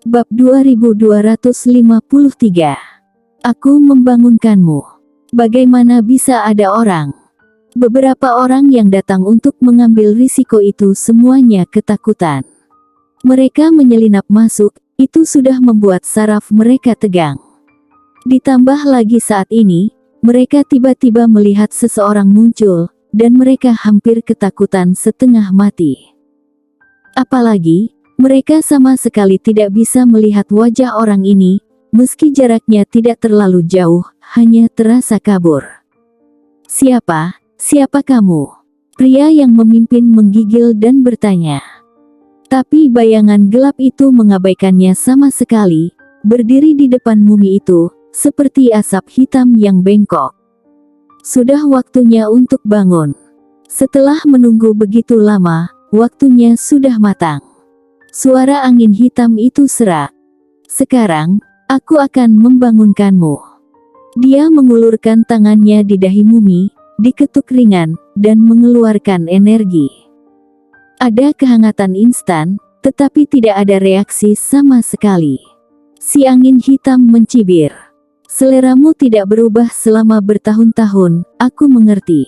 Bab 2253. Aku membangunkanmu. Bagaimana bisa ada orang? Beberapa orang yang datang untuk mengambil risiko itu semuanya ketakutan. Mereka menyelinap masuk, itu sudah membuat saraf mereka tegang. Ditambah lagi saat ini, mereka tiba-tiba melihat seseorang muncul, dan mereka hampir ketakutan setengah mati. Apalagi, mereka sama sekali tidak bisa melihat wajah orang ini, meski jaraknya tidak terlalu jauh, hanya terasa kabur. Siapa kamu? Pria yang memimpin menggigil dan bertanya. Tapi bayangan gelap itu mengabaikannya sama sekali, berdiri di depan mumi itu, seperti asap hitam yang bengkok. Sudah waktunya untuk bangun. Setelah menunggu begitu lama, waktunya sudah matang. Suara angin hitam itu serak. Sekarang, aku akan membangunkanmu. Dia mengulurkan tangannya di dahi mumi, diketuk ringan, dan mengeluarkan energi. Ada kehangatan instan, tetapi tidak ada reaksi sama sekali. Si angin hitam mencibir. Seleramu tidak berubah selama bertahun-tahun, aku mengerti.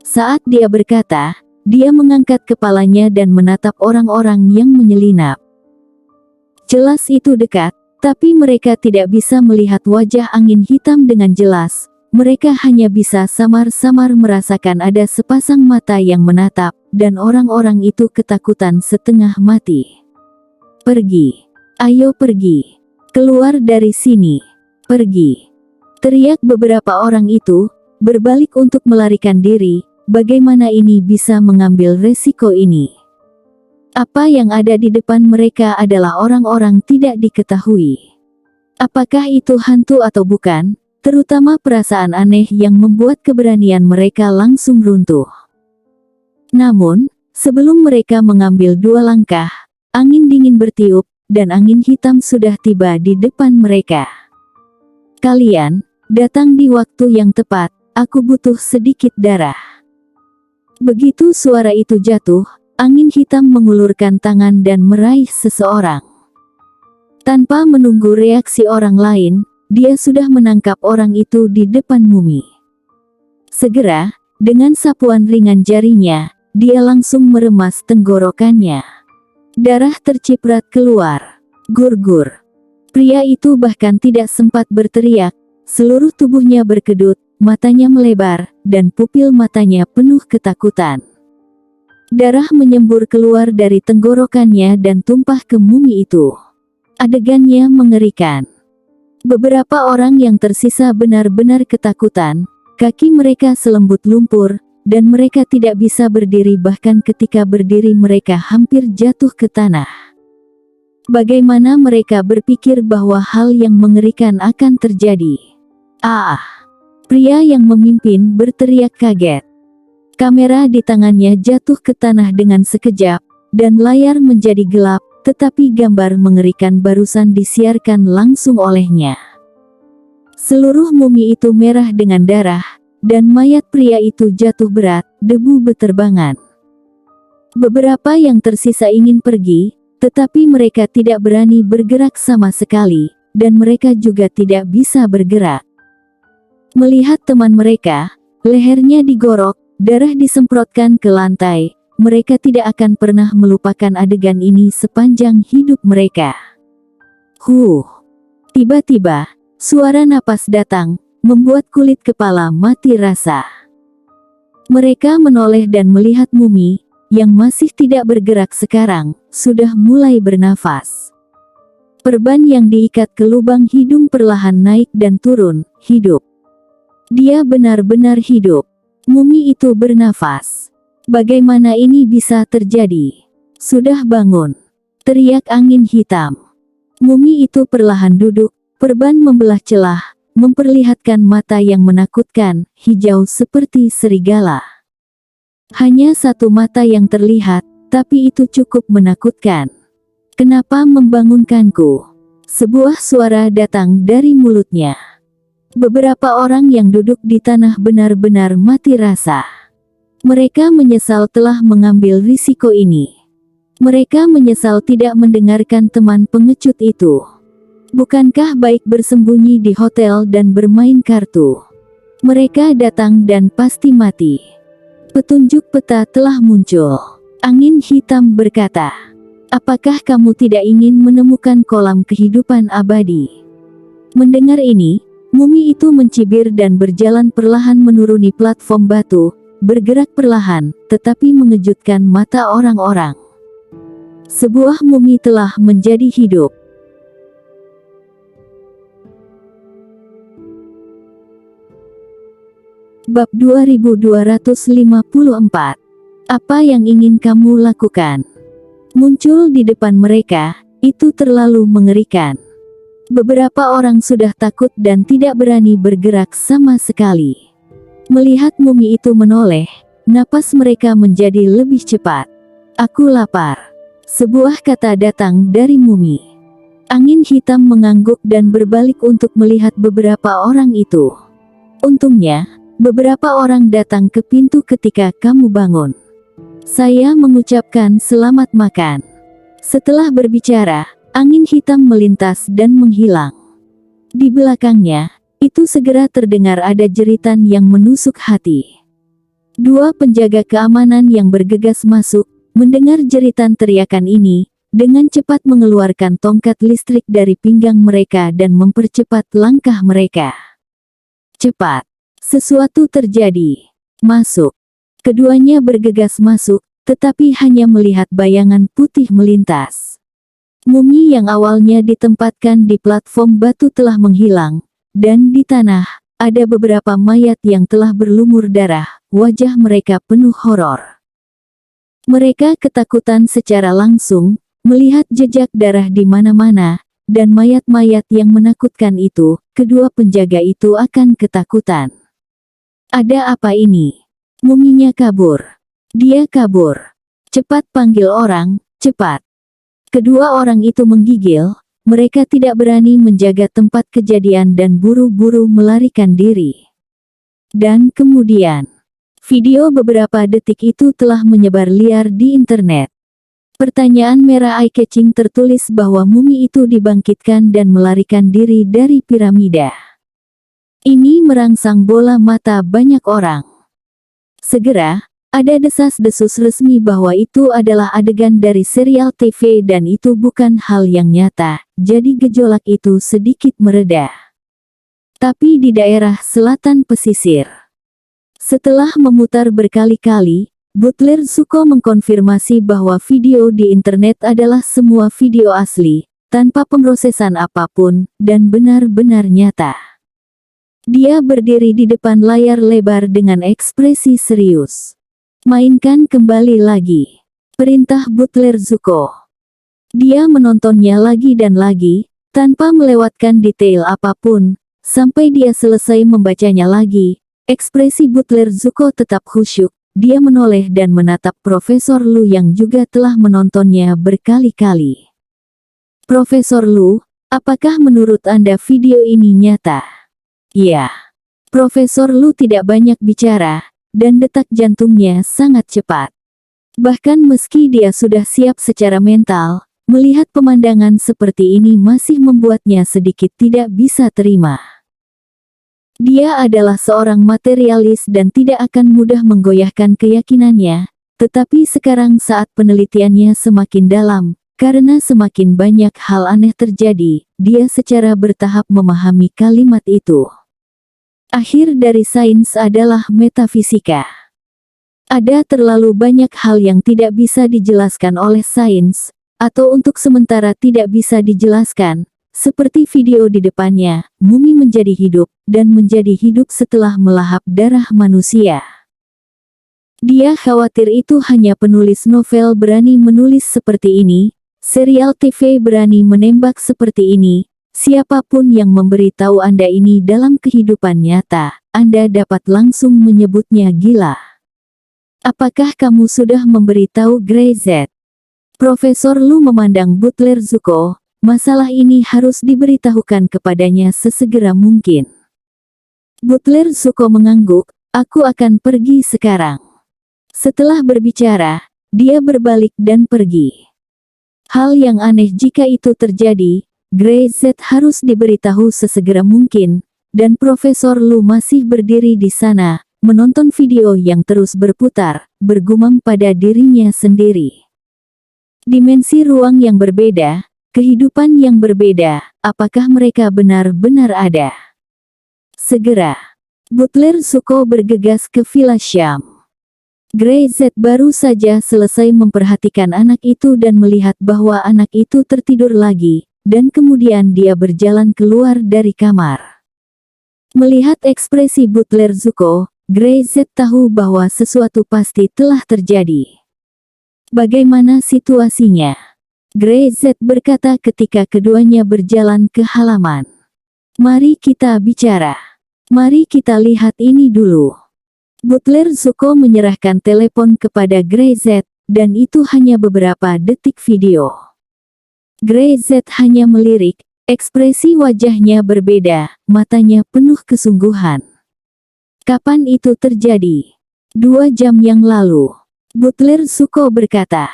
Saat dia berkata, dia mengangkat kepalanya dan menatap orang-orang yang menyelinap. Jelas itu dekat, tapi mereka tidak bisa melihat wajah angin hitam dengan jelas. Mereka hanya bisa samar-samar merasakan ada sepasang mata yang menatap, dan orang-orang itu ketakutan setengah mati. Pergi. Ayo pergi. Keluar dari sini. Pergi. Teriak beberapa orang itu, berbalik untuk melarikan diri. Bagaimana ini bisa mengambil resiko ini? Apa yang ada di depan mereka adalah orang-orang tidak diketahui. Apakah itu hantu atau bukan? Terutama perasaan aneh yang membuat keberanian mereka langsung runtuh. Namun, sebelum mereka mengambil dua langkah, angin dingin bertiup, dan angin hitam sudah tiba di depan mereka. Kalian datang di waktu yang tepat, aku butuh sedikit darah. Begitu suara itu jatuh, angin hitam mengulurkan tangan dan meraih seseorang. Tanpa menunggu reaksi orang lain, dia sudah menangkap orang itu di depan mumi. Segera, dengan sapuan ringan jarinya, dia langsung meremas tenggorokannya. Darah terciprat keluar. Gur-gur. Pria itu bahkan tidak sempat berteriak, seluruh tubuhnya berkedut, matanya melebar, dan pupil matanya penuh ketakutan. Darah menyembur keluar dari tenggorokannya dan tumpah ke mumi itu. Adegannya mengerikan. Beberapa orang yang tersisa benar-benar ketakutan, kaki mereka selembut lumpur, dan mereka tidak bisa berdiri, bahkan ketika berdiri mereka hampir jatuh ke tanah. Bagaimana mereka berpikir bahwa hal yang mengerikan akan terjadi? Pria yang memimpin berteriak kaget. Kamera di tangannya jatuh ke tanah dengan sekejap, dan layar menjadi gelap. Tetapi gambar mengerikan barusan disiarkan langsung olehnya. Seluruh mumi itu merah dengan darah, dan mayat pria itu jatuh berat, debu beterbangan. Beberapa yang tersisa ingin pergi, tetapi mereka tidak berani bergerak sama sekali, dan mereka juga tidak bisa bergerak. Melihat teman mereka, lehernya digorok, darah disemprotkan ke lantai, mereka tidak akan pernah melupakan adegan ini sepanjang hidup mereka. Tiba-tiba, suara napas datang, membuat kulit kepala mati rasa. Mereka menoleh dan melihat mumi, yang masih tidak bergerak sekarang, sudah mulai bernafas. Perban yang diikat ke lubang hidung perlahan naik dan turun, hidup. Dia benar-benar hidup. Mumi itu bernafas. Bagaimana ini bisa terjadi? Sudah bangun. Teriak angin hitam. Mumi itu perlahan duduk, perban membelah celah, memperlihatkan mata yang menakutkan, hijau seperti serigala. Hanya satu mata yang terlihat, tapi itu cukup menakutkan. Kenapa membangunkanku? Sebuah suara datang dari mulutnya. Beberapa orang yang duduk di tanah benar-benar mati rasa. Mereka menyesal telah mengambil risiko ini. Mereka menyesal tidak mendengarkan teman pengecut itu. Bukankah baik bersembunyi di hotel dan bermain kartu? Mereka datang dan pasti mati. Petunjuk peta telah muncul. Angin hitam berkata, apakah kamu tidak ingin menemukan kolam kehidupan abadi? Mendengar ini, mumi itu mencibir dan berjalan perlahan menuruni platform batu, bergerak perlahan, tetapi mengejutkan mata orang-orang. Sebuah mumi telah menjadi hidup. Bab 2254. Apa yang ingin kamu lakukan? Muncul di depan mereka, itu terlalu mengerikan. Beberapa orang sudah takut dan tidak berani bergerak sama sekali. Melihat mumi itu menoleh, napas mereka menjadi lebih cepat. Aku lapar. Sebuah kata datang dari mumi. Angin hitam mengangguk dan berbalik untuk melihat beberapa orang itu. Untungnya, beberapa orang datang ke pintu ketika kamu bangun. Saya mengucapkan selamat makan. Setelah berbicara, angin hitam melintas dan menghilang. Di belakangnya, itu segera terdengar ada jeritan yang menusuk hati. Dua penjaga keamanan yang bergegas masuk, mendengar jeritan teriakan ini, dengan cepat mengeluarkan tongkat listrik dari pinggang mereka dan mempercepat langkah mereka. Cepat. Sesuatu terjadi. Masuk. Keduanya bergegas masuk, tetapi hanya melihat bayangan putih melintas. Mumi yang awalnya ditempatkan di platform batu telah menghilang, dan di tanah, ada beberapa mayat yang telah berlumur darah, wajah mereka penuh horor. Mereka ketakutan secara langsung, melihat jejak darah di mana-mana, dan mayat-mayat yang menakutkan itu, kedua penjaga itu akan ketakutan. Ada apa ini? Muminya kabur. Dia kabur. Cepat panggil orang, cepat. Kedua orang itu menggigil, mereka tidak berani menjaga tempat kejadian dan buru-buru melarikan diri. Dan kemudian, video beberapa detik itu telah menyebar liar di internet. Pertanyaan merah eye-catching tertulis bahwa mumi itu dibangkitkan dan melarikan diri dari piramida. Ini merangsang bola mata banyak orang. Segera, ada desas-desus resmi bahwa itu adalah adegan dari serial TV dan itu bukan hal yang nyata, jadi gejolak itu sedikit mereda. Tapi di daerah selatan pesisir, setelah memutar berkali-kali, Butler Zuko mengkonfirmasi bahwa video di internet adalah semua video asli, tanpa pemrosesan apapun, dan benar-benar nyata. Dia berdiri di depan layar lebar dengan ekspresi serius. Mainkan kembali lagi. Perintah Butler Zuko. Dia menontonnya lagi dan lagi, tanpa melewatkan detail apapun, sampai dia selesai membacanya lagi. Ekspresi Butler Zuko tetap khusyuk, dia menoleh dan menatap Profesor Lu yang juga telah menontonnya berkali-kali. Profesor Lu, apakah menurut Anda video ini nyata? Ya. Profesor Lu tidak banyak bicara, dan detak jantungnya sangat cepat. Bahkan meski dia sudah siap secara mental, melihat pemandangan seperti ini masih membuatnya sedikit tidak bisa terima. Dia adalah seorang materialis dan tidak akan mudah menggoyahkan keyakinannya, tetapi sekarang saat penelitiannya semakin dalam, karena semakin banyak hal aneh terjadi, dia secara bertahap memahami kalimat itu. Akhir dari sains adalah metafisika. Ada terlalu banyak hal yang tidak bisa dijelaskan oleh sains, atau untuk sementara tidak bisa dijelaskan, seperti video di depannya, mumi menjadi hidup, dan menjadi hidup setelah melahap darah manusia. Dia khawatir itu hanya penulis novel berani menulis seperti ini, serial TV berani menembak seperti ini. Siapapun yang memberitahu Anda ini dalam kehidupan nyata, Anda dapat langsung menyebutnya gila. Apakah kamu sudah memberitahu Grey Z? Profesor Lu memandang Butler Zuko, masalah ini harus diberitahukan kepadanya sesegera mungkin. Butler Zuko mengangguk, aku akan pergi sekarang. Setelah berbicara, dia berbalik dan pergi. Hal yang aneh jika itu terjadi, Grey Z harus diberitahu sesegera mungkin, dan Profesor Lu masih berdiri di sana, menonton video yang terus berputar, bergumam pada dirinya sendiri. Dimensi ruang yang berbeda, kehidupan yang berbeda, apakah mereka benar-benar ada? Segera, Butler Zuko bergegas ke Villa Syam. Grey Z baru saja selesai memperhatikan anak itu dan melihat bahwa anak itu tertidur lagi, dan kemudian dia berjalan keluar dari kamar. Melihat ekspresi Butler Zuko, Grey Z tahu bahwa sesuatu pasti telah terjadi. Bagaimana situasinya? Grey Z berkata ketika keduanya berjalan ke halaman. Mari kita bicara. Mari kita lihat ini dulu. Butler Zuko menyerahkan telepon kepada Grey Z, dan itu hanya beberapa detik video. Grey Z hanya melirik, ekspresi wajahnya berbeda, matanya penuh kesungguhan. Kapan itu terjadi? 2 jam yang lalu. Butler Zuko berkata,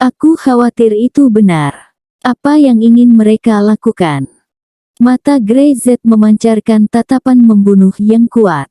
aku khawatir itu benar. Apa yang ingin mereka lakukan? Mata Grey Z memancarkan tatapan membunuh yang kuat.